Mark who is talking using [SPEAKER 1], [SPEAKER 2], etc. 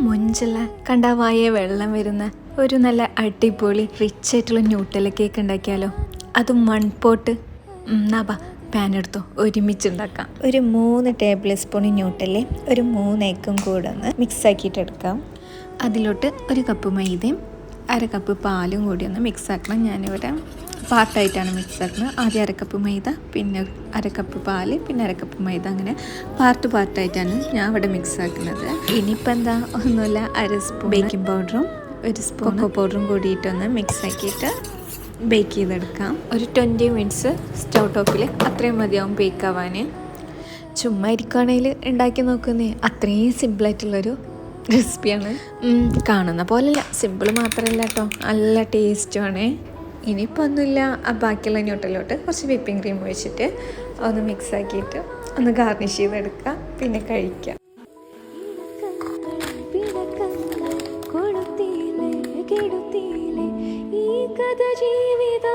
[SPEAKER 1] മൊഞ്ചുള്ള കണ്ടാവായ വെള്ളം വരുന്ന ഒരു നല്ല അടിപൊളി റിച്ച് ആയിട്ടുള്ള ന്യൂട്ടല കേക്ക് ഉണ്ടാക്കിയാലോ. അതും 1 പോട്ട്. നാ പാൻ എടുത്തോ, ഒരുമിച്ച് ഉണ്ടാക്കാം. ഒരു 3 ടേബിൾ സ്പൂൺ ന്യൂട്ടല്, ഒരു 3 എഗ്ഗും കൂടെ ഒന്ന് മിക്സ് ആക്കിയിട്ട് എടുക്കാം. അതിലോട്ട് 1 കപ്പ് മൈദയും 1/2 കപ്പ് പാലും കൂടി ഒന്ന് മിക്സ് ആക്കണം. ഞാനിവിടെ പാർട്ടായിട്ടാണ് മിക്സ് ആക്കുന്നത്. ആദ്യം 1/2 കപ്പ് മൈദ, പിന്നെ 1/2 കപ്പ് പാല്, പിന്നെ 1/2 കപ്പ് മൈദ, അങ്ങനെ പാർട്ടായിട്ടാണ് ഞാൻ ഇവിടെ മിക്സ് ആക്കുന്നത്. ഇനിയിപ്പോൾ എന്താ, ഒന്നുമില്ല, 1/2 സ്പൂൺ ബേക്കിംഗ് പൗഡറും 1 സ്പൂൺ കൊക്കോ പൗഡറും കൂടിയിട്ടൊന്ന് മിക്സ് ആക്കിയിട്ട് ബേക്ക് ചെയ്തെടുക്കാം. ഒരു 20 മിനിറ്റ്സ് സ്റ്റൗ ടോപ്പിൽ, അത്രയും മതിയാവും ബേക്ക് ആവാൻ. ചുമ്മാ ഇരിക്കുകയാണെങ്കിൽ ഉണ്ടാക്കി നോക്കുന്നേ, അത്രയും സിമ്പിളായിട്ടുള്ളൊരു റെസിപ്പിയാണ്. കാണുന്ന പോലെയല്ല, സിമ്പിൾ മാത്രമല്ല കേട്ടോ, നല്ല ടേസ്റ്റുമാണ്. ഇനിയിപ്പോൾ ഒന്നുമില്ല, ബാക്കിയുള്ള ന്യൂട്ടലിലോട്ട് കുറച്ച് വിപ്പിംഗ് ക്രീം ഒഴിച്ചിട്ട് ഒന്ന് മിക്സ് ആക്കിയിട്ട് ഒന്ന് ഗാർണിഷ് ചെയ്തെടുക്കുക, പിന്നെ കഴിക്കാം. ജീവിതം